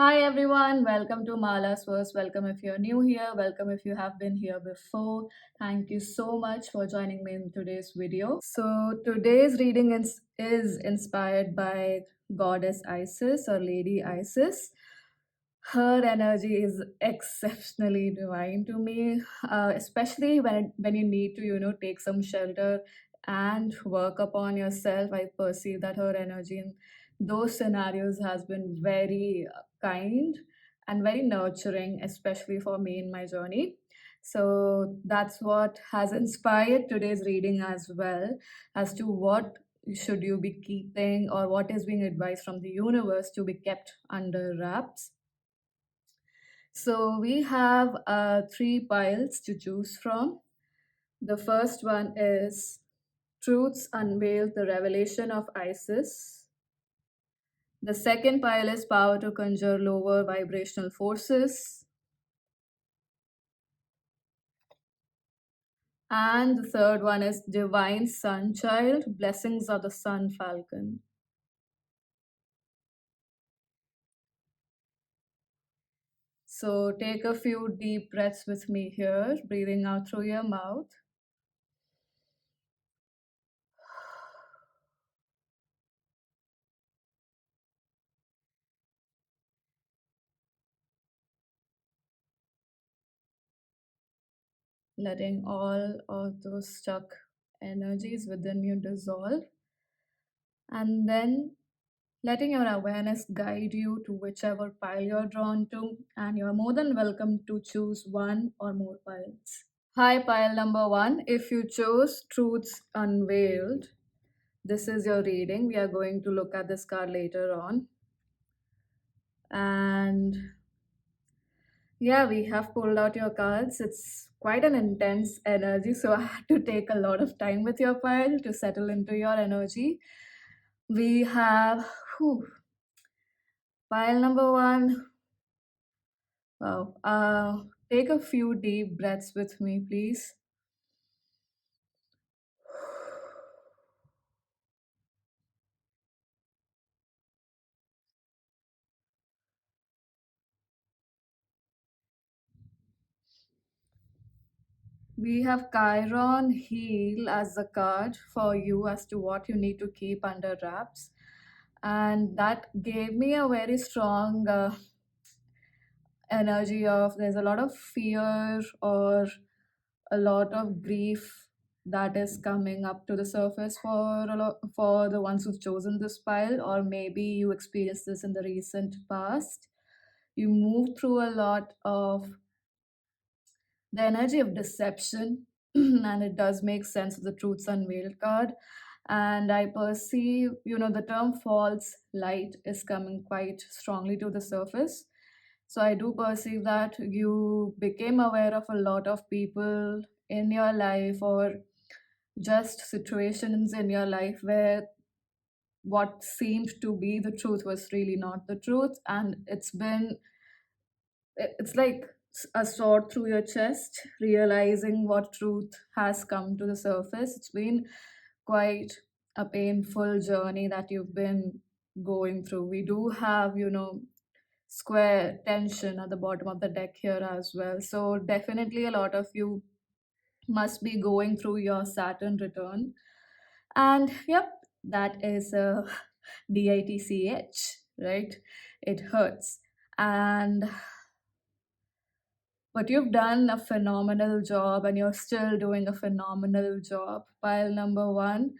Hi everyone, welcome to Mala's Verse. Welcome if you're new here, welcome if you have been here before. Thank you so much for joining me in today's video. So, today's reading is inspired by Goddess Isis or Lady Isis. Her energy is exceptionally divine to me, especially when you need to, take some shelter and work upon yourself. I perceive that her energy in those scenarios has been very kind and very nurturing, especially for me in my journey. So that's what has inspired today's reading as well, as to what should you be keeping or what is being advised from the universe to be kept under wraps. So we have three piles to choose from. The first one is Truths Unveiled, the Revelation of Isis. The second pile is Power to Conjure Lower Vibrational Forces. And the third one is Divine Sun Child, Blessings of the Sun Falcon. So take a few deep breaths with me here, breathing out through your mouth. Letting all of those stuck energies within you dissolve. And then letting your awareness guide you to whichever pile you're drawn to, and you're more than welcome to choose one or more piles. Hi, pile number one. If you chose Truths Unveiled, this is your reading. We are going to look at this card later on. And yeah, we have pulled out your cards. It's quite an intense energy, so I had to take a lot of time with your pile to settle into your energy. We have whew, pile number one. Wow. Take a few deep breaths with me, please. We have Chiron Heal as the card for you as to what you need to keep under wraps. And that gave me a very strong energy of there's a lot of fear or a lot of grief that is coming up to the surface for for the ones who've chosen this pile, or maybe you experienced this in the recent past. You moved through a lot of the energy of deception, and it does make sense of the Truths Unveiled card. And I perceive, the term false light is coming quite strongly to the surface. So I do perceive that you became aware of a lot of people in your life, or just situations in your life where what seemed to be the truth was really not the truth, and it's like a sword through your chest, realizing what truth has come to the surface. It's been quite a painful journey that you've been going through. We do have, square tension at the bottom of the deck here as well. So, definitely, a lot of you must be going through your Saturn return. And yep, that is a DITCH, right? It hurts. And but you've done a phenomenal job, and you're still doing a phenomenal job. Pile number one,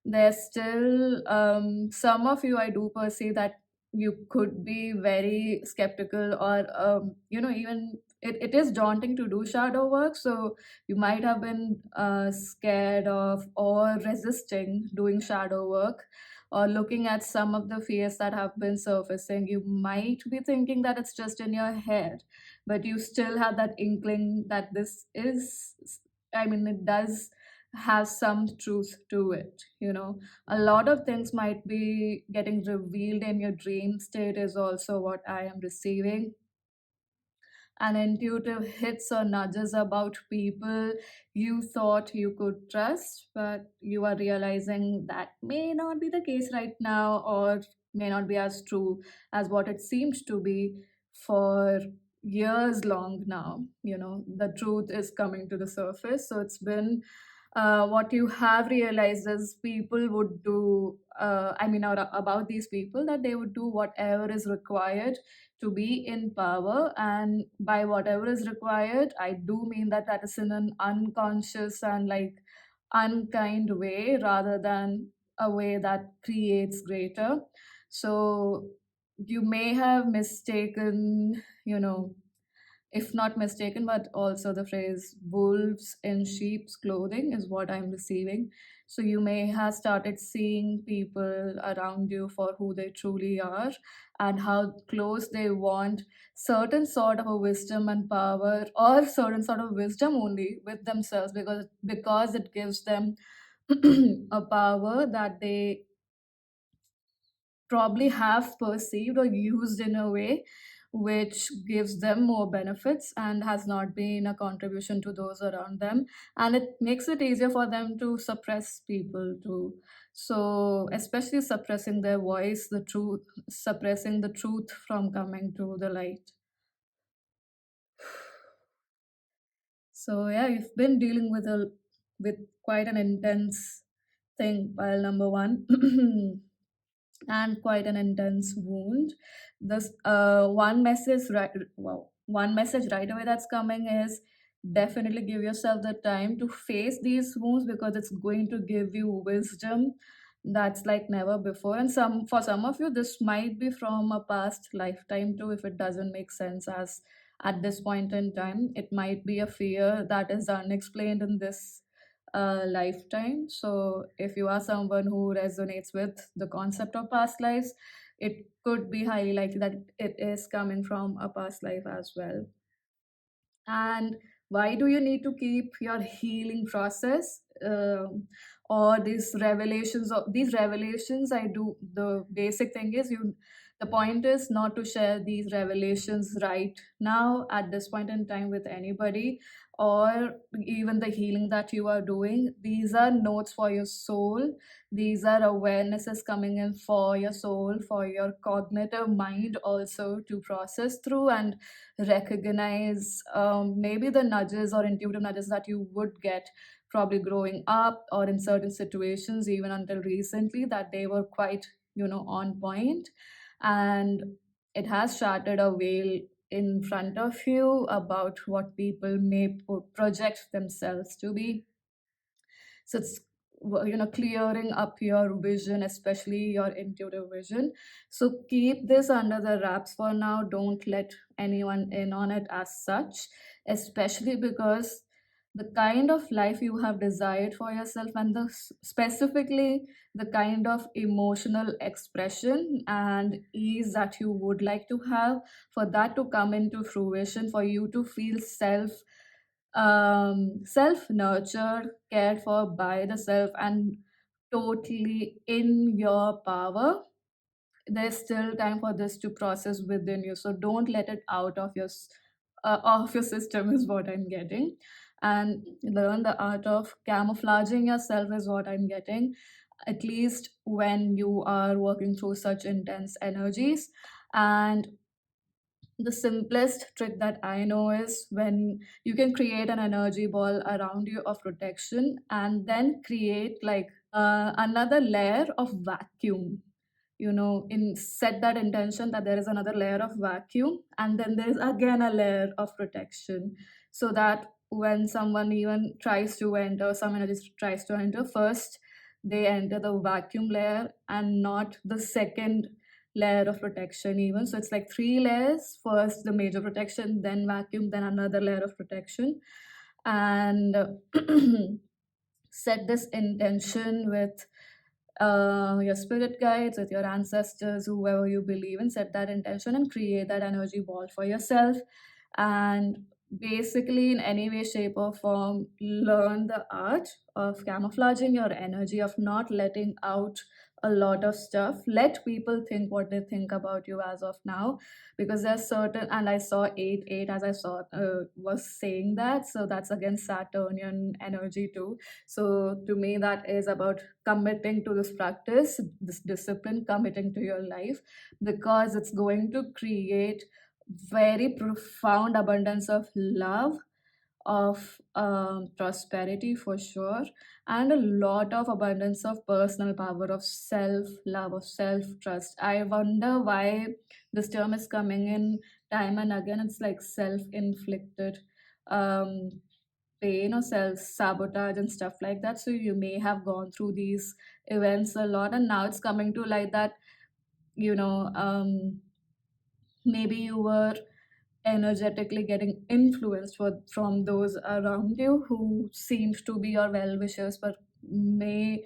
there's still some of you, I do perceive that you could be very skeptical, or even it is daunting to do shadow work. So you might have been scared of or resisting doing shadow work, or looking at some of the fears that have been surfacing. You might be thinking that it's just in your head, but you still have that inkling that this is, I mean, it does have some truth to it. A lot of things might be getting revealed in your dream state is also what I am receiving. And intuitive hits or nudges about people you thought you could trust, but you are realizing that may not be the case right now, or may not be as true as what it seemed to be. for years long now. The truth is coming to the surface. So it's been, what you have realized is people would do, I mean, or about these people, that they would do whatever is required to be in power. And by whatever is required, I do mean that that is in an unconscious and like unkind way, rather than a way that creates greater. So you may have mistaken, if not mistaken, but also the phrase wolves in sheep's clothing is what I'm receiving. So you may have started seeing people around you for who they truly are, and how close they want certain sort of a wisdom and power, or certain sort of wisdom only with themselves, because it gives them a power that they probably have perceived or used in a way which gives them more benefits and has not been a contribution to those around them, and it makes it easier for them to suppress people too. So especially suppressing their voice, the truth, suppressing the truth from coming to the light. So yeah, you've been dealing with quite an intense thing, pile number one. And quite an intense wound. This one message right away that's coming is, definitely give yourself the time to face these wounds, because it's going to give you wisdom that's like never before. And for some of you, this might be from a past lifetime too, if it doesn't make sense as at this point in time. It might be a fear that is unexplained in this lifetime. So, if you are someone who resonates with the concept of past lives, it could be highly likely that it is coming from a past life as well. And why do you need to keep your healing process, or these revelations? I do the basic thing is, the point is not to share these revelations right now at this point in time with anybody, or even the healing that you are doing. These are notes for your soul. These are awarenesses coming in for your soul, for your cognitive mind also to process through and recognize, maybe the nudges or intuitive nudges that you would get probably growing up, or in certain situations even until recently, that they were quite, on point. And it has shattered a veil in front of you about what people may project themselves to be. So it's, clearing up your vision, especially your intuitive vision. So keep this under the wraps for now. Don't let anyone in on it as such, especially because the kind of life you have desired for yourself, and specifically the kind of emotional expression and ease that you would like to have, for that to come into fruition, for you to feel self nurtured, cared for by the self, and totally in your power. There's still time for this to process within you. So don't let it out of your system is what I'm getting. And learn the art of camouflaging yourself is what I'm getting, at least when you are working through such intense energies. And the simplest trick that I know is when you can create an energy ball around you of protection, and then create like another layer of vacuum. In set that intention that there is another layer of vacuum, and then there's again a layer of protection, so that when someone even tries to enter, some energy tries to enter first, they enter the vacuum layer and not the second layer of protection even. So it's like three layers: first the major protection, then vacuum, then another layer of protection. And set this intention with your spirit guides, with your ancestors, whoever you believe in. Set that intention and create that energy ball for yourself. And basically, in any way, shape, or form, learn the art of camouflaging your energy, of not letting out a lot of stuff. Let people think what they think about you as of now, because there's certain, and I saw 8 8 as I saw was saying that, so that's again Saturnian energy too. So to me, that is about committing to this practice, this discipline, committing to your life, because it's going to create very profound abundance of love, of prosperity for sure, and a lot of abundance of personal power, of self love, of self trust. I wonder why this term is coming in time and again. It's like self inflicted um, pain or self sabotage and stuff like that. So you may have gone through these events a lot, and now it's coming to light that, you know, maybe you were energetically getting influenced from those around you who seemed to be your well wishers, but may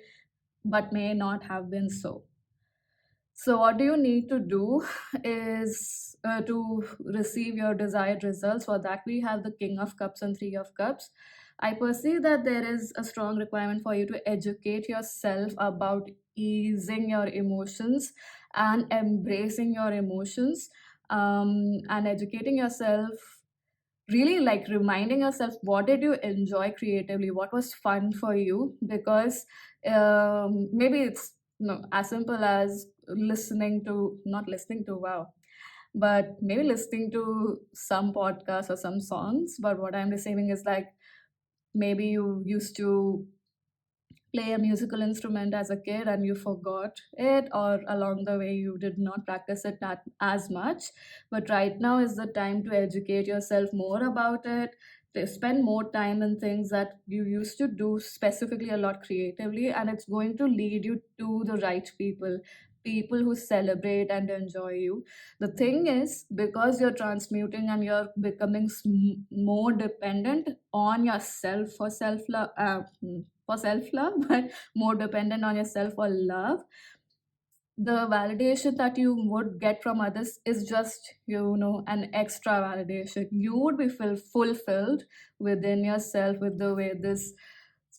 not have been so. So, what do you need to do is to receive your desired results. For that, we have the King of Cups and Three of Cups. I perceive that there is a strong requirement for you to educate yourself about easing your emotions and embracing your emotions, and educating yourself, really like reminding yourself what did you enjoy creatively, what was fun for you, because maybe it's, as simple as listening to, not listening to, wow, but maybe listening to some podcasts or some songs. But what I'm receiving is like, maybe you used to play a musical instrument as a kid and you forgot it, or along the way you did not practice it as much. But right now is the time to educate yourself more about it, to spend more time in things that you used to do specifically a lot creatively, and it's going to lead you to the right people, people who celebrate and enjoy you. The thing is, because you're transmuting and you're becoming more dependent on yourself for self love, for self love, but more dependent on yourself for love, the validation that you would get from others is just, an extra validation. You would be fulfilled within yourself with the way this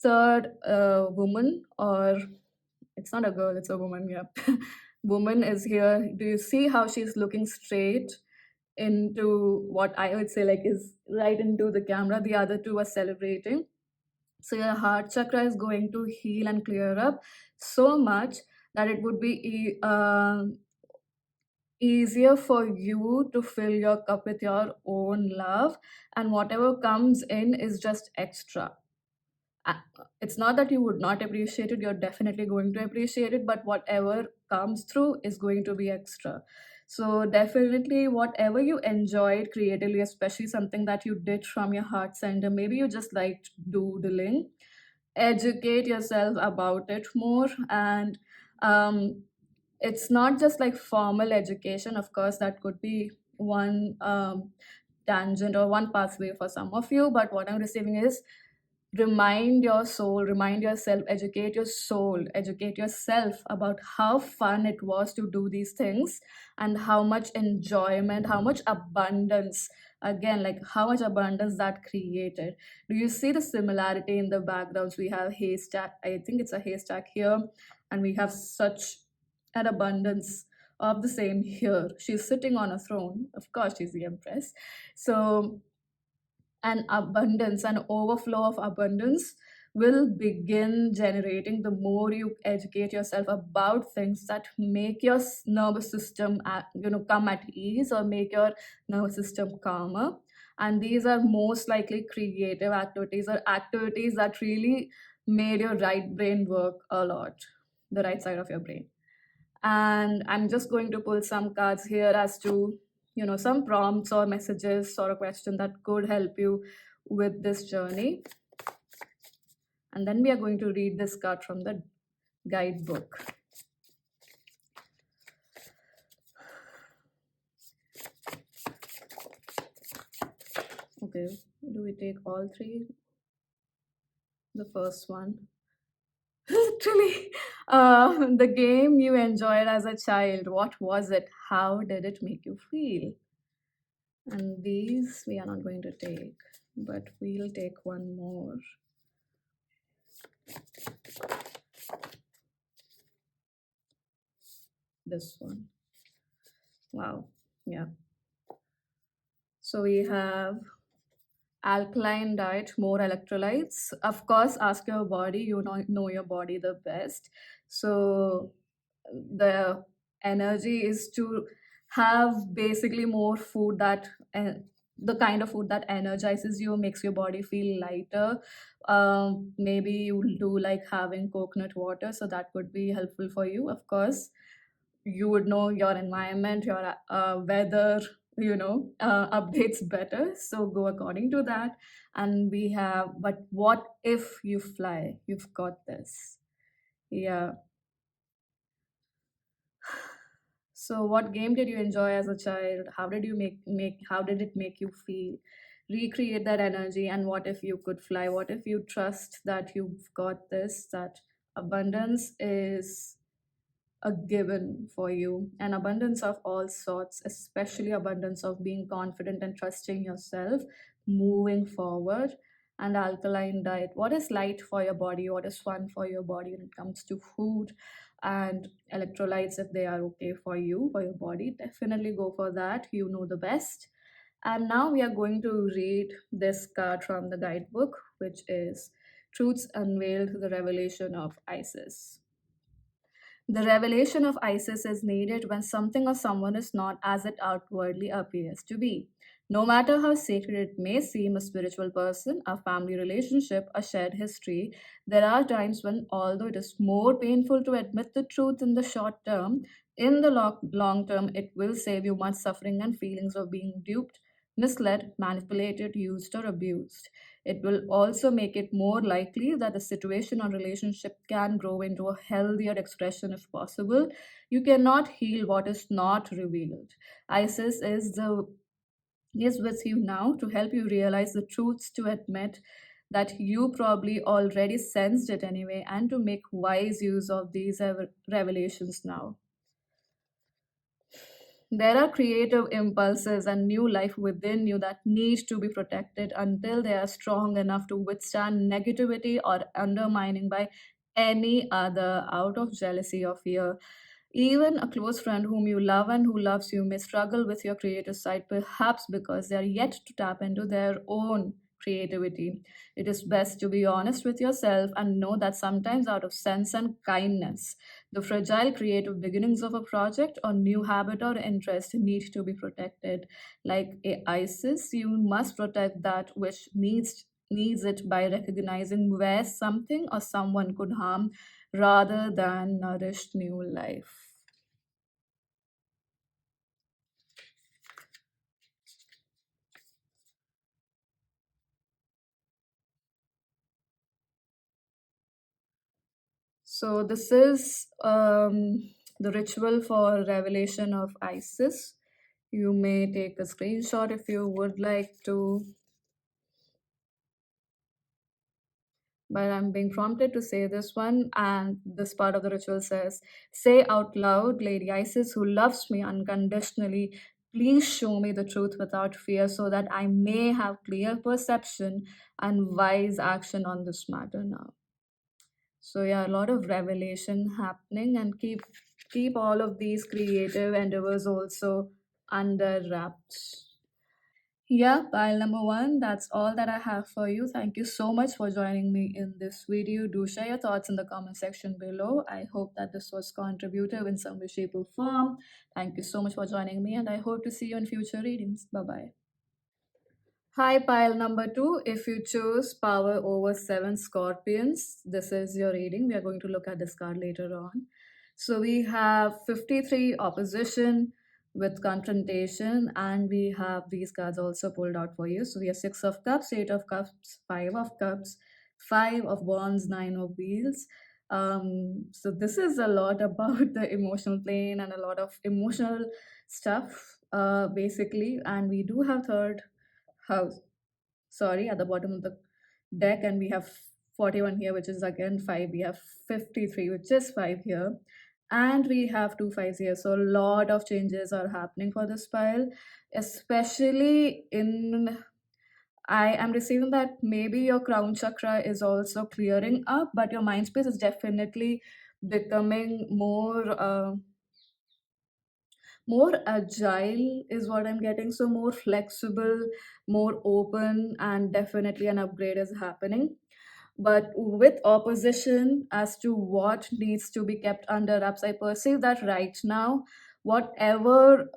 third woman, or it's not a girl, it's a woman, yeah. Woman is here. Do you see how she's looking straight into what I would say like is right into the camera? The other two are celebrating. So your heart chakra is going to heal and clear up so much that it would be easier for you to fill your cup with your own love, and whatever comes in is just extra. uh, it's not that you would not appreciate it, you're definitely going to appreciate it, but whatever comes through is going to be extra. So definitely whatever you enjoyed creatively, especially something that you did from your heart center, maybe you just liked doodling, educate yourself about it more. And um, it's not just like formal education, of course that could be one tangent or one pathway for some of you, but what I'm receiving is, remind your soul, remind yourself, educate your soul, educate yourself about how fun it was to do these things, and how much enjoyment, how much abundance, again, like how much abundance that created. Do you see the similarity in the backgrounds? We have haystack, I think it's a haystack here, and we have such an abundance of the same here. She's sitting on a throne, of course she's the empress. So an abundance, an overflow of abundance will begin generating the more you educate yourself about things that make your nervous system come at ease, or make your nervous system calmer. And these are most likely creative activities, or activities that really made your right brain work a lot, the right side of your brain. And I'm just going to pull some cards here as to, some prompts or messages or a question that could help you with this journey. And then we are going to read this card from the guidebook. Okay, do we take all three? The first one. Literally, the game you enjoyed as a child, what was it? How did it make you feel? And these we are not going to take, but we'll take one more. This one. Wow. Yeah. So we have alkaline diet, more electrolytes. Of course, ask your body. You know your body the best. So the energy is to have basically more food that the kind of food that energizes you, makes your body feel lighter. Maybe you'll do like having coconut water, so that could be helpful for you. Of course, you would know your environment, your weather, updates better, so go according to that. And we have, but what if you fly? You've got this. Yeah. So what game did you enjoy as a child? How did you make how did it make you feel? Recreate that energy. And what if you could fly? What if you trust that you've got this, that abundance is a given for you, an abundance of all sorts, especially abundance of being confident and trusting yourself moving forward. And alkaline diet, what is light for your body, what is fun for your body when it comes to food and electrolytes, if they are okay for you, for your body, definitely go for that. You know the best. And now we are going to read this card from the guidebook, which is Truths Unveiled, the Revelation of Isis. The revelation of Isis is needed when something or someone is not as it outwardly appears to be. No matter how sacred it may seem, a spiritual person, a family relationship, a shared history, there are times when, although it is more painful to admit the truth in the short term, in the long term, it will save you much suffering and feelings of being duped, misled, manipulated, used, or abused. It will also make it more likely that the situation or relationship can grow into a healthier expression if possible. You cannot heal what is not revealed. Isis is with you now to help you realize the truths, to admit that you probably already sensed it anyway, and to make wise use of these revelations now. There are creative impulses and new life within you that need to be protected until they are strong enough to withstand negativity or undermining by any other out of jealousy or fear. Even a close friend whom you love and who loves you may struggle with your creative side, perhaps because they are yet to tap into their own creativity. It is best to be honest with yourself and know that sometimes, out of sense and kindness, the fragile creative beginnings of a project or new habit or interest need to be protected. Like a ISIS, you must protect that which needs it by recognizing where something or someone could harm rather than nourish new life. So this is the ritual for revelation of Isis. You may take a screenshot if you would like to, but I'm being prompted to say this one. And this part of the ritual says, say out loud, Lady Isis, who loves me unconditionally, please show me the truth without fear so that I may have clear perception and wise action on this matter now. So yeah, a lot of revelation happening, and keep all of these creative endeavors also under wraps. Yeah, pile number one, that's all that I have for you. Thank you so much for joining me in this video. Do share your thoughts in the comment section below. I hope that this was contributive in some way, shape, or form. Thank you so much for joining me, and I hope to see you in future readings. Bye bye. Hi, pile number two. If you choose power over seven scorpions, this is your reading. We are going to look at this card later on. So we have 53 opposition with confrontation, and we have these cards also pulled out for you. So we have Six of Cups, Eight of Cups, Five of Cups, Five of Wands, Nine of Wheels. So this is a lot about the emotional plane and a lot of emotional stuff, basically. And we do have third house, sorry, at the bottom of the deck, and we have 41 here, which is again 5. We have 53, which is 5 here, and we have two fives here. So a lot of changes are happening for this pile, especially in, I am receiving that maybe your crown chakra is also clearing up, but your mind space is definitely becoming more agile is what I'm getting. So more flexible, more open, and definitely an upgrade is happening. But with opposition as to what needs to be kept under wraps, I perceive that right now whatever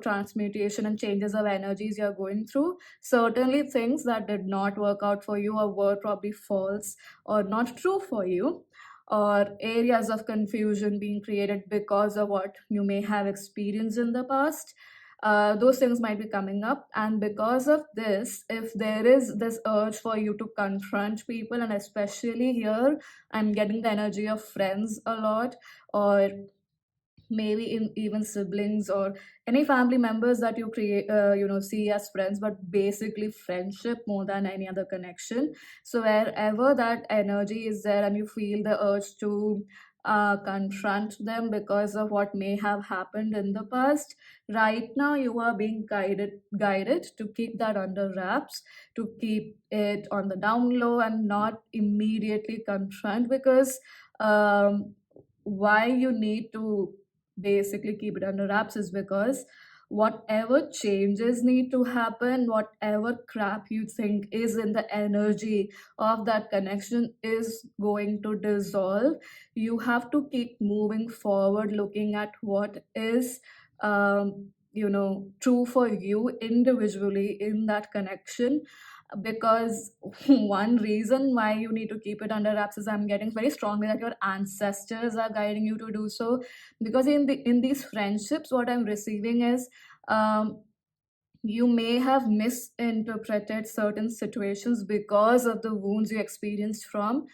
transmutation and changes of energies you're going through, certainly things that did not work out for you or were probably false or not true for you, or areas of confusion being created because of what you may have experienced in the past, those things might be coming up. And because of this, if there is this urge for you to confront people, and especially here I'm getting the energy of friends a lot, or maybe even siblings or any family members that you create see as friends, but basically friendship more than any other connection. So wherever that energy is there and you feel the urge to confront them because of what may have happened in the past, right now you are being guided to keep that under wraps, to keep it on the down low and not immediately confront. Because why you need to basically keep it under wraps is because whatever changes need to happen, whatever crap you think is in the energy of that connection is going to dissolve. You have to keep moving forward, looking at what is true for you individually in that connection. Because one reason why you need to keep it under wraps is I'm getting very strongly that your ancestors are guiding you to do so. Because in these friendships, what I'm receiving is um, you may have misinterpreted certain situations because of the wounds you experienced from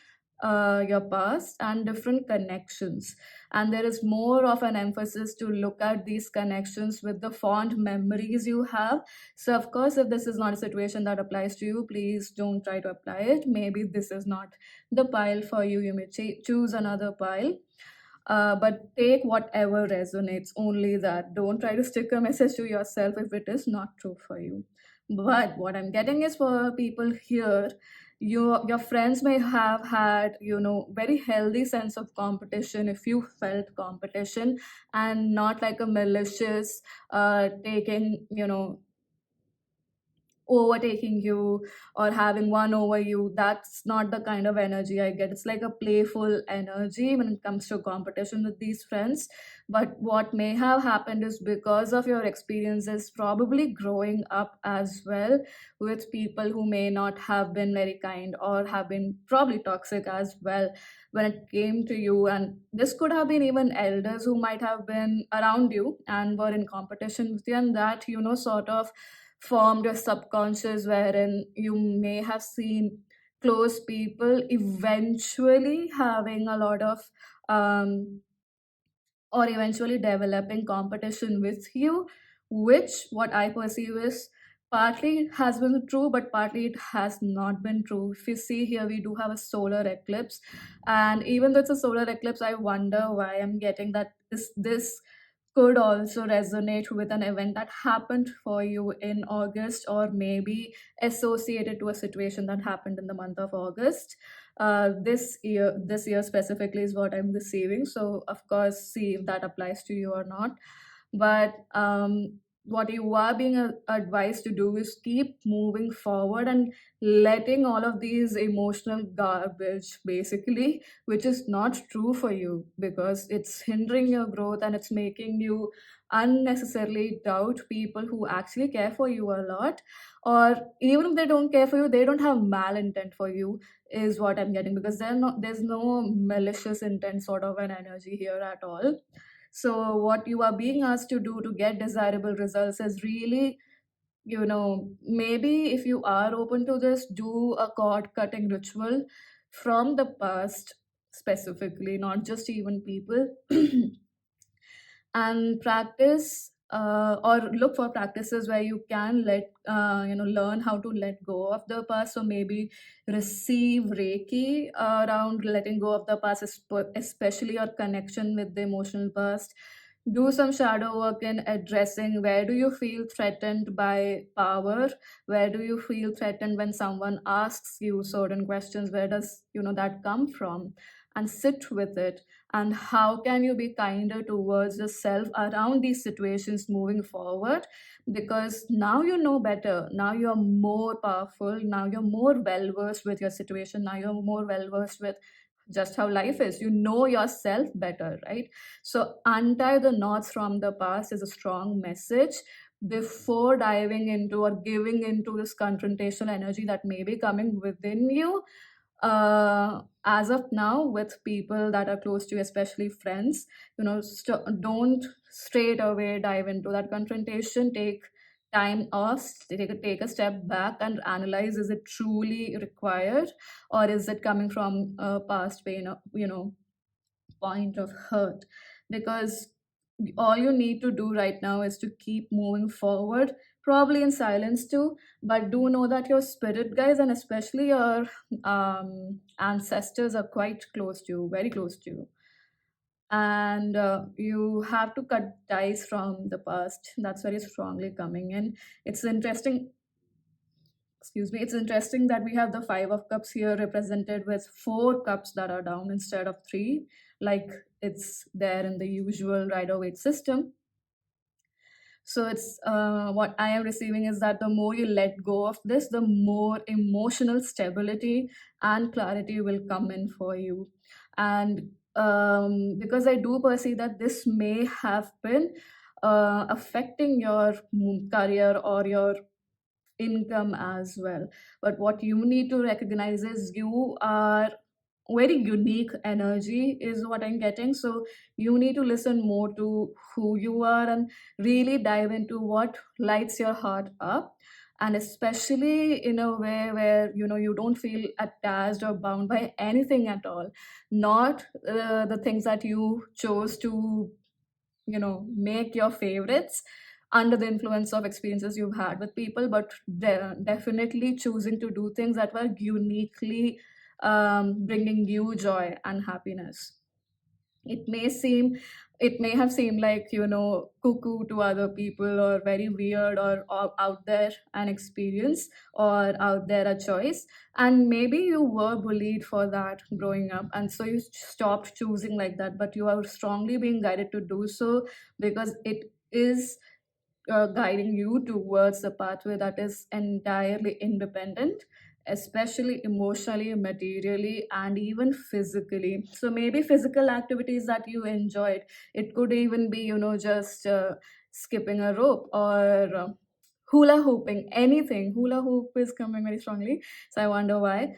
your past and different connections. And there is more of an emphasis to look at these connections with the fond memories you have. So, of course, if this is not a situation that applies to you, please don't try to apply it. Maybe this is not the pile for you. You may choose another pile, but take whatever resonates, only that. Don't try to stick a message to yourself if it is not true for you. But what I'm getting is, for people here, your friends may have had very healthy sense of competition, if you felt competition, and not like a malicious taking overtaking you or having one over you. That's not the kind of energy I get. It's like a playful energy when it comes to competition with these friends. But what may have happened is because of your experiences, probably growing up as well, with people who may not have been very kind or have been probably toxic as well when it came to you. And this could have been even elders who might have been around you and were in competition with you, and that sort of formed your subconscious, wherein you may have seen close people eventually having a lot of um, or eventually developing competition with you, which what I perceive is partly has been true, but partly it has not been true. If you see here, we do have a solar eclipse, and even though it's a solar eclipse, I wonder why I'm getting that this could also resonate with an event that happened for you in August, or maybe associated to a situation that happened in the month of August. This year specifically is what I'm receiving. So, of course, see if that applies to you or not. But what you are being advised to do is keep moving forward and letting all of these emotional garbage, basically, which is not true for you, because it's hindering your growth and it's making you unnecessarily doubt people who actually care for you a lot. Or even if they don't care for you, they don't have malintent for you, is what I'm getting. Because there's no malicious intent sort of an energy here at all. So what you are being asked to do to get desirable results is really, maybe if you are open to this, do a cord cutting ritual from the past, specifically, not just even people. And practice, or look for practices where you can learn how to let go of the past. So maybe receive reiki around letting go of the past, especially your connection with the emotional past. Do some shadow work in addressing where do you feel threatened by power, where do you feel threatened when someone asks you certain questions, where does that come from, and sit with it. And how can you be kinder towards yourself around these situations moving forward? Because now you know better, now you're more powerful, now you're more well versed with your situation, now you're more well versed with just how life is. You know yourself better, right? So untie the knots from the past is a strong message before diving into or giving into this confrontational energy that may be coming within you. As of now, with people that are close to you, especially friends, don't straight away dive into that confrontation. Take time off, take a step back and analyze, is it truly required, or is it coming from a past pain, point of hurt? Because all you need to do right now is to keep moving forward, probably in silence too, but do know that your spirit guides and especially your ancestors are quite close to you, very close to you. And you have to cut ties from the past. That's very strongly coming in. It's interesting, excuse me, it's interesting that we have the five of cups here represented with four cups that are down instead of three, like it's there in the usual rider waite system. So it's what I am receiving is that the more you let go of this, the more emotional stability and clarity will come in for you. And because I do perceive that this may have been affecting your career or your income as well. But what you need to recognize is you are very unique energy, is what I'm getting. So you need to listen more to who you are and really dive into what lights your heart up, and especially in a way where you don't feel attached or bound by anything at all, not the things that you chose to make your favorites under the influence of experiences you've had with people, but definitely choosing to do things that were uniquely bringing you joy and happiness. It may have seemed like cuckoo to other people, or very weird, or out there an experience, or out there a choice, and maybe you were bullied for that growing up, and so you stopped choosing like that, but you are strongly being guided to do so because it is guiding you towards a pathway that is entirely independent, especially emotionally, materially, and even physically. So maybe physical activities that you enjoyed. It could even be, just skipping a rope, or hula hooping, anything. Hula hoop is coming very strongly. So I wonder why.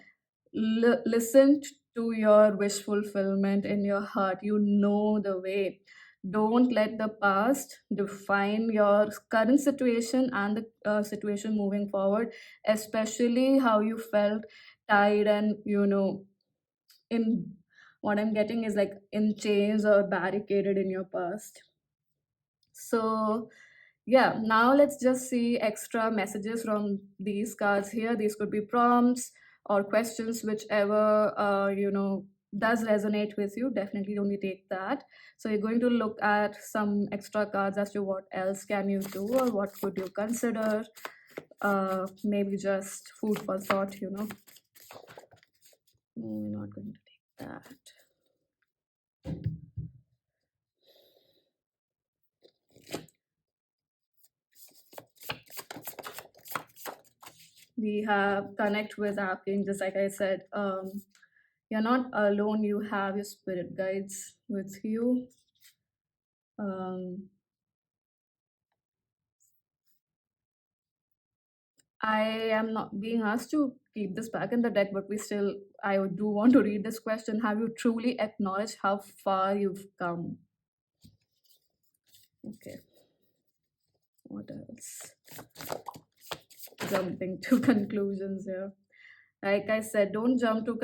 Listen to your wish fulfillment in your heart. You know the way. Don't let the past define your current situation and the situation moving forward, especially how you felt tied and in what I'm getting is like in chains or barricaded in your past. So yeah, now let's just see extra messages from these cards here. These could be prompts or questions, whichever does resonate with you. Definitely only take that. So you're going to look at some extra cards as to what else can you do, or what could you consider. Maybe just food for thought. No, we're not going to take that. We have connect with archangels, like I said. You're not alone, you have your spirit guides with you. I am not being asked to keep this back in the deck, but I do want to read this question. Have you truly acknowledged how far you've come? Okay, what else? Jumping to conclusions here. Like I said, don't jump to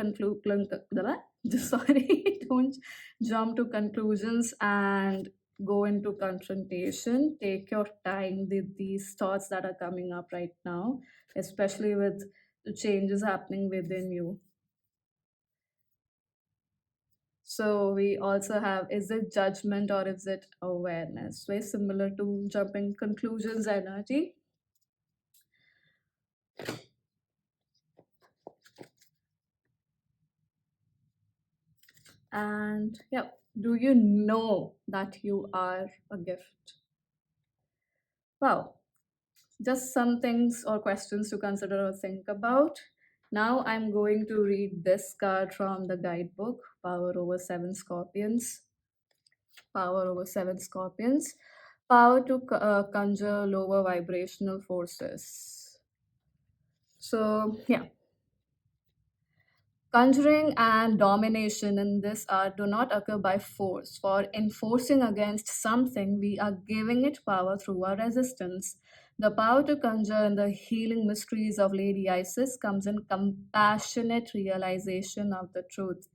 sorry, don't jump to conclusions and go into confrontation. Take your time with these thoughts that are coming up right now, especially with the changes happening within you. So we also have, is it judgment or is it awareness? Very similar to jumping conclusions energy. And yeah, do you know that you are a gift? Wow, just some things or questions to consider or think about. Now I'm going to read this card from the guidebook, Power Over Seven Scorpions. Power over seven scorpions. Power to conjure lower vibrational forces. So, yeah, conjuring and domination in this art do not occur by force. For enforcing against something, we are giving it power through our resistance. The power to conjure in the healing mysteries of Lady Isis comes in compassionate realization of the truth.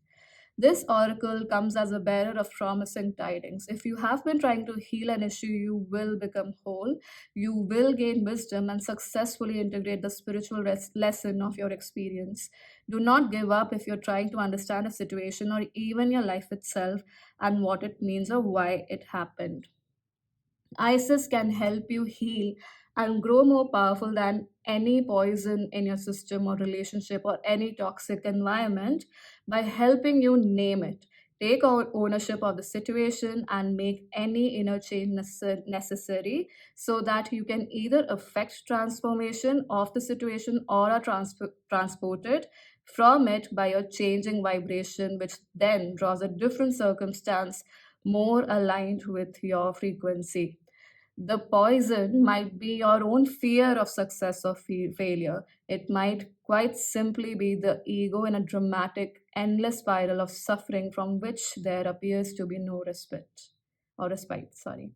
This oracle comes as a bearer of promising tidings. If you have been trying to heal an issue, you will become whole. You will gain wisdom and successfully integrate the spiritual lesson of your experience. Do not give up if you're trying to understand a situation or even your life itself and what it means or why it happened. Isis can help you heal and grow more powerful than any poison in your system or relationship or any toxic environment by helping you name it. Take ownership of the situation and make any inner change necessary so that you can either affect transformation of the situation or are transported from it by your changing vibration, which then draws a different circumstance more aligned with your frequency. The poison might be your own fear of success or failure. It might quite simply be the ego in a dramatic, endless spiral of suffering from which there appears to be no respite. Sorry.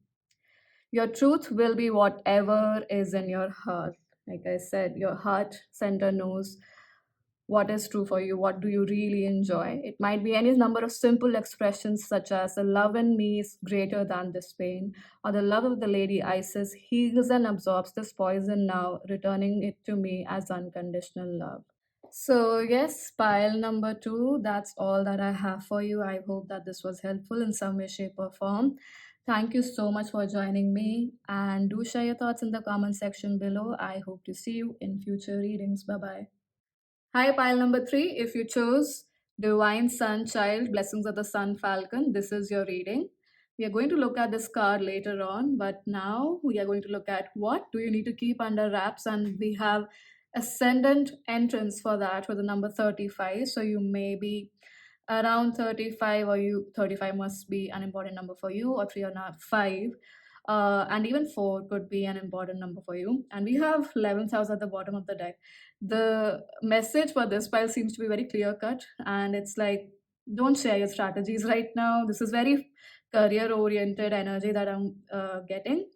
Your truth will be whatever is in your heart. Like I said, your heart center knows what is true for you, what do you really enjoy. It might be any number of simple expressions such as the love in me is greater than this pain, or the love of the Lady Isis heals and absorbs this poison now, returning it to me as unconditional love. So, yes, pile number two, that's all that I have for you. I hope that this was helpful in some way, shape, or form. Thank you so much for joining me, and do share your thoughts in the comment section below. I hope to see you in future readings. Bye bye. Hi, pile number three. If you chose Divine Sun Child, Blessings of the Sun Falcon, this is your reading. We are going to look at this card later on, but now we are going to look at what do you need to keep under wraps, and we have ascendant entrance for that for the number 35. So you may be around 35, or you 35 must be an important number for you, or three or not five. And even four could be an important number for you. And we have 11th house at the bottom of the deck. The message for this pile seems to be very clear cut, and it's like, don't share your strategies right now. This is very career oriented energy that I'm getting,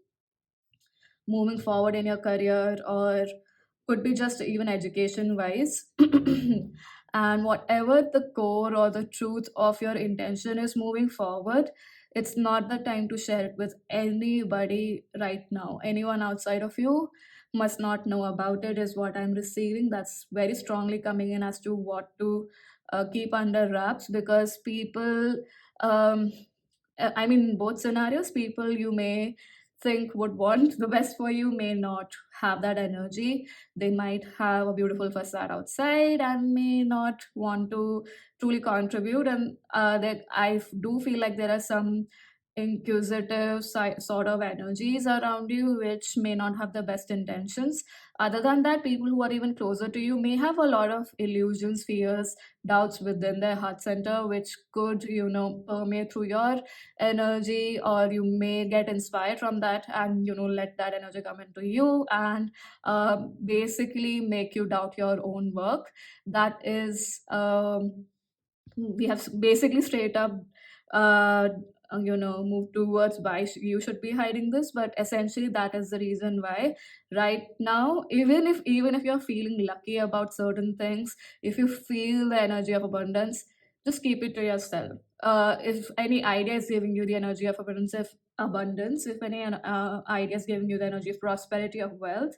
moving forward in your career, or could be just even education wise. And whatever the core or the truth of your intention is moving forward, it's not the time to share it with anybody right now. Anyone outside of you must not know about it, is what I'm receiving. That's very strongly coming in as to what to keep under wraps, because people, um, I mean, in both scenarios, people you may think would want the best for you may not have that energy. They might have a beautiful facade outside and may not want to truly contribute. And that I do feel like there are some inquisitive sort of energies around you which may not have the best intentions. Other than that, people who are even closer to you may have a lot of illusions, fears, doubts within their heart center, which could, permeate through your energy, or you may get inspired from that and let that energy come into you and basically make you doubt your own work. That is, we have basically straight up uh moved towards why you should be hiding this, but essentially that is the reason why right now, even if you're feeling lucky about certain things, if you feel the energy of abundance, just keep it to yourself. If any idea is giving you the energy of abundance, if any idea is giving you the energy of prosperity, of wealth,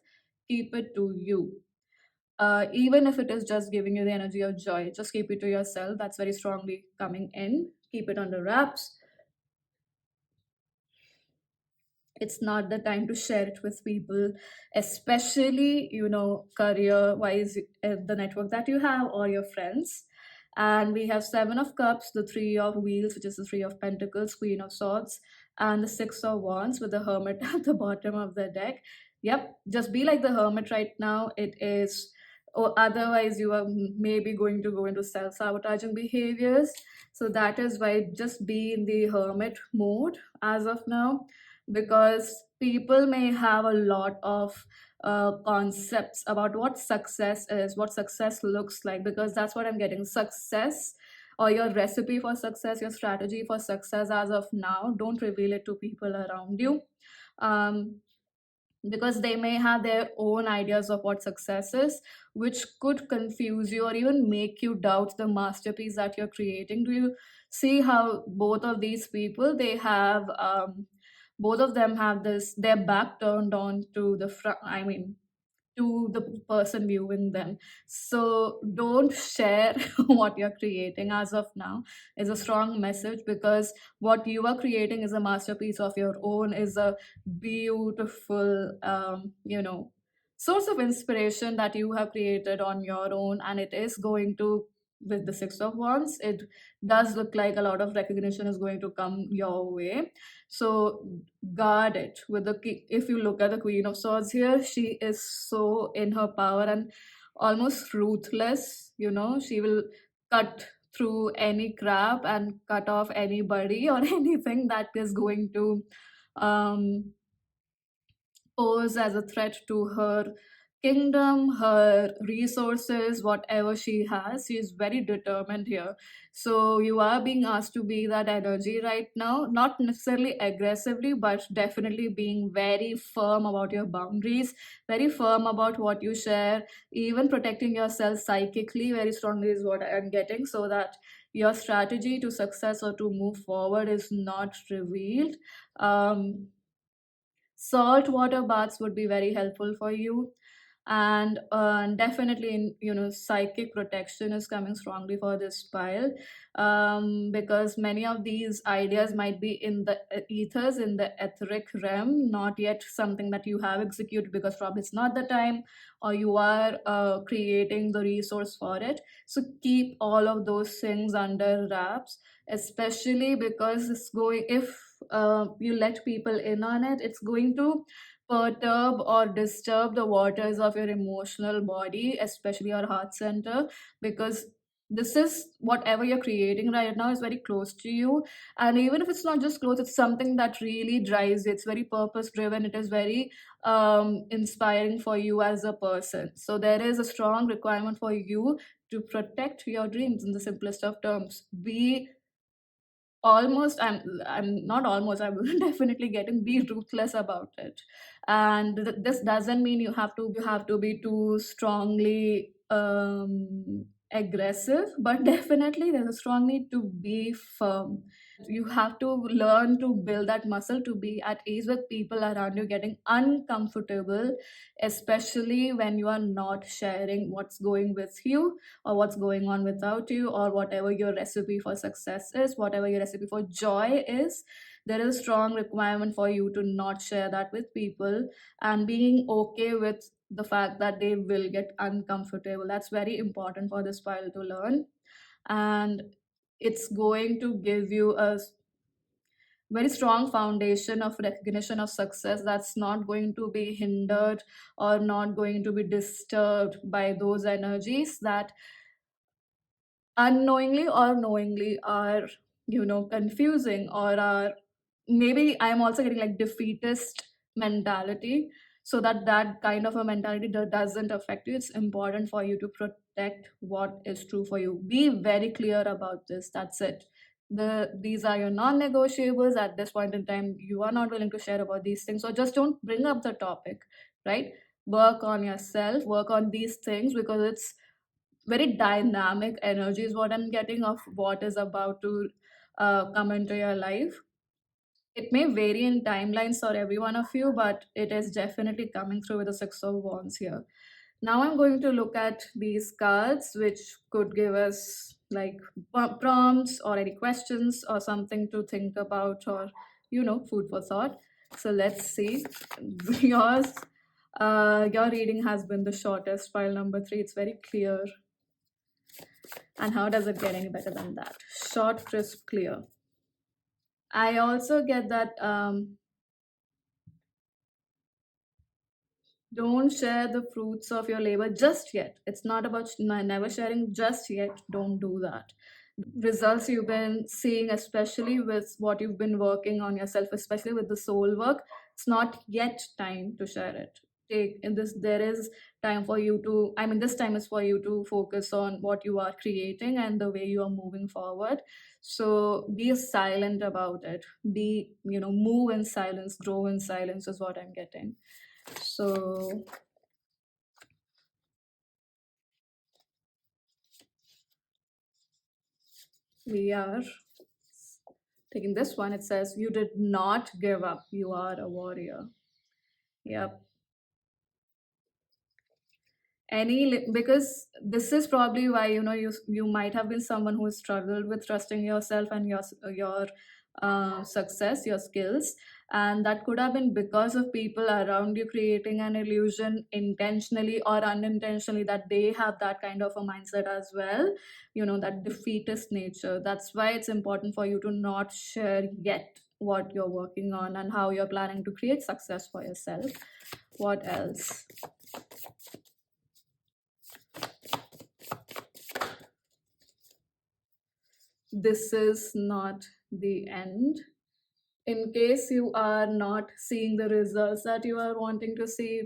keep it to you. Even if it is just giving you the energy of joy, just keep it to yourself. That's very strongly coming in. Keep it under wraps. It's not the time to share it with people, especially career wise, the network that you have or your friends. And we have seven of cups, the three of wheels, which is the three of pentacles, queen of swords, and the six of wands with the hermit at the bottom of the deck. Yep, just be like the hermit right now. It is or otherwise you are maybe going to go into self-sabotaging behaviors. So that is why just be in the hermit mode as of now, because people may have a lot of concepts about what success is, what success looks like, because that's what I'm getting. Success, or your recipe for success, your strategy for success as of now, don't reveal it to people around you. um, because they may have their own ideas of what success is, which could confuse you or even make you doubt the masterpiece that you're creating. Do you see how both of these people, they have both of them have this, their back turned on to the front, I mean, to the person viewing them. So don't share what you're creating as of now is a strong message, because what you are creating is a masterpiece of your own, is a beautiful source of inspiration that you have created on your own, and it is going to, with the Six of Wands, it does look like a lot of recognition is going to come your way. So guard it with the key. If you look at the Queen of Swords here, she is so in her power and almost ruthless. She will cut through any crap and cut off anybody or anything that is going to um pose as a threat to her kingdom, her resources, whatever she has. She is very determined here. So you are being asked to be that energy right now, not necessarily aggressively, but definitely being very firm about your boundaries, very firm about what you share, even protecting yourself psychically very strongly is what I am getting, so that your strategy to success or to move forward is not revealed. Salt water baths would be very helpful for you. And definitely, in psychic protection is coming strongly for this pile, because many of these ideas might be in the ethers, in the etheric realm, not yet something that you have executed, because probably it's not the time, or you are creating the resource for it. So keep all of those things under wraps, especially because it's going, if you let people in on it, it's going to perturb or disturb the waters of your emotional body, especially your heart center, because this is whatever you're creating right now is very close to you. And even if it's not just close, it's something that really drives you. It's very purpose driven, it is very inspiring for you as a person. So there is a strong requirement for you to protect your dreams in the simplest of terms. Be almost, I'm not almost, I'm definitely getting, be ruthless about it. And this doesn't mean you have to be too strongly aggressive, but definitely there's a strong need to be firm. You have to learn to build that muscle to be at ease with people around you getting uncomfortable, especially when you are not sharing what's going with you, or what's going on without you, or whatever your recipe for success is, whatever your recipe for joy is. There is a strong requirement for you to not share that with people, and being okay with the fact that they will get uncomfortable. That's very important for this file to learn. And it's going to give you a very strong foundation of recognition of success that's not going to be hindered or not going to be disturbed by those energies that unknowingly or knowingly are confusing, or are, maybe I'm also getting like defeatist mentality. So that kind of a mentality doesn't affect you. It's important for you to protect what is true for you. Be very clear about this. That's it. These are your non-negotiables. At this point in time, you are not willing to share about these things, so just don't bring up the topic, right? Work on yourself, work on these things, because it's very dynamic energy is what I'm getting of what is about to come into your life. It may vary in timelines for every one of you, but it is definitely coming through with the Six of Wands here. Now I'm going to look at these cards, which could give us like prompts or any questions or something to think about, or food for thought. So let's see. Yours, your reading has been the shortest, file number 3. It's very clear. And how does it get any better than that? Short, crisp, clear. I also get that Don't share the fruits of your labor just yet. It's not about never sharing just yet. Don't do that. Results you've been seeing, especially with what you've been working on yourself, especially with the soul work, it's not yet time to share it. Take in this, there is time for you to, I mean, this time is for you to focus on what you are creating and the way you are moving forward. So be silent about it. Be, move in silence, grow in silence is what I'm getting. So we are taking this one. It says, you did not give up. You are a warrior. Yep. Because this is probably why, you might have been someone who has struggled with trusting yourself and your success, your skills, and that could have been because of people around you creating an illusion intentionally or unintentionally that they have that kind of a mindset as well, that defeatist nature. That's why it's important for you to not share yet what you're working on and how you're planning to create success for yourself. What else? This is not the end. In case you are not seeing the results that you are wanting to see,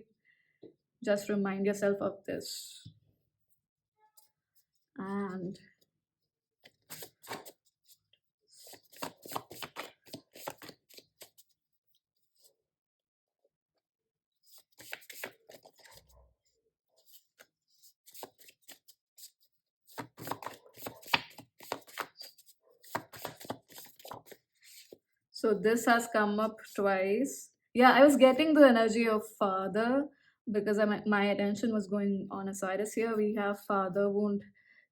just remind yourself of this. And so this has come up twice. Yeah, I was getting the energy of father because my attention was going on a side. Here we have father wound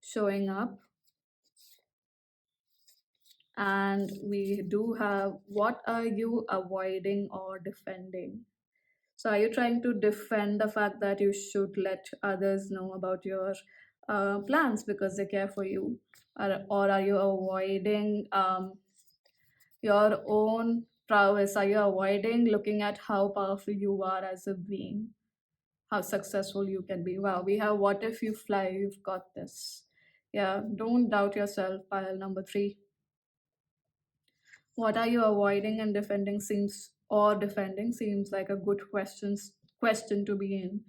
showing up, and we do have, what are you avoiding or defending? So, are you trying to defend the fact that you should let others know about your plans because they care for you? Or are you avoiding your own prowess? Are you avoiding looking at how powerful you are as a being, how successful you can be? Wow, we have what if you fly? You've got this. Yeah, don't doubt yourself, pile number three. What are you avoiding and defending seems like a good question to be in.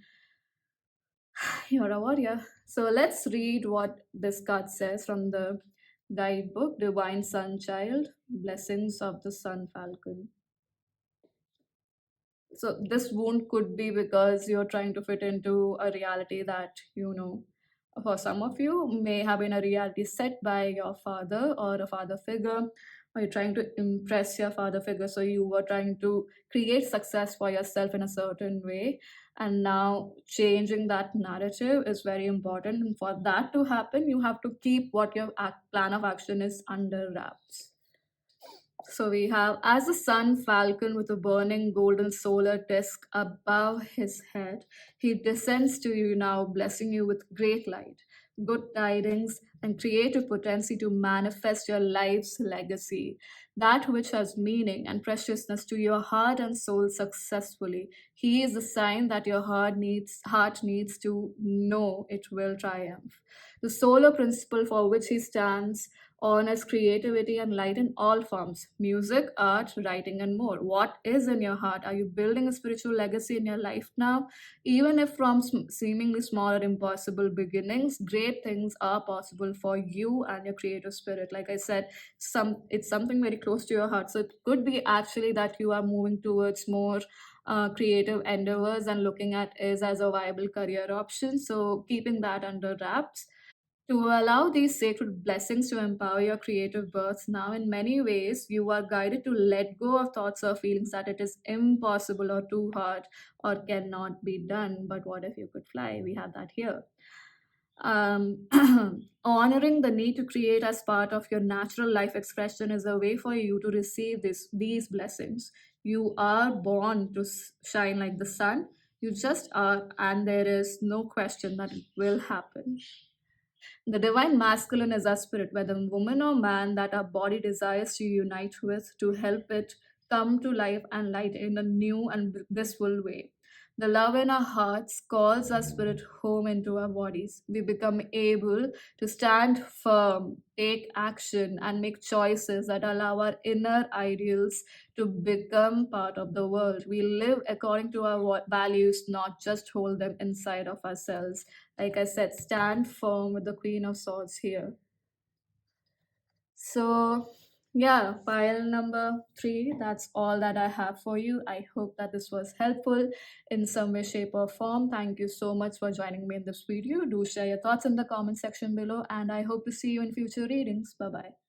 You're a warrior. So let's read what this card says from the guidebook, Divine Sun Child, Blessings of the Sun Falcon. So this wound could be because you're trying to fit into a reality that, for some of you may have been a reality set by your father or a father figure, or you're trying to impress your father figure. So you were trying to create success for yourself in a certain way. And now changing that narrative is very important. And for that to happen, you have to keep what your plan of action is under wraps. So we have, as the sun falcon with a burning golden solar disk above his head, he descends to you now, blessing you with great light, good tidings, and creative potency to manifest your life's legacy, that which has meaning and preciousness to your heart and soul successfully. He is the sign that your heart needs to know it will triumph. The solar principle for which he stands honors creativity and light in all forms: music, art, writing, and more. What is in your heart? Are you building a spiritual legacy in your life now? Even if from seemingly small or impossible beginnings, great things are possible for you and your creative spirit. Like I said, it's something very close to your heart. So it could be actually that you are moving towards more creative endeavors and looking at is as a viable career option. So keeping that under wraps to allow these sacred blessings to empower your creative birth. Now, in many ways, you are guided to let go of thoughts or feelings that it is impossible or too hard or cannot be done. But what if you could fly? We have that here. Um, Honoring the need to create as part of your natural life expression is a way for you to receive these blessings. You are born to shine like the sun. You just are, and there is no question that it will happen. The divine masculine is our spirit, whether woman or man, that our body desires to unite with to help it come to life and light in a new and blissful way. The love in our hearts calls our spirit home into our bodies. We become able to stand firm, take action, and make choices that allow our inner ideals to become part of the world. We live according to our values, not just hold them inside of ourselves. Like I said, stand firm with the Queen of Swords here. So, yeah, pile number three, that's all that I have for you. I hope that this was helpful in some way, shape, or form. Thank you so much for joining me in this video. Do share your thoughts in the comment section below, and I hope to see you in future readings. Bye bye.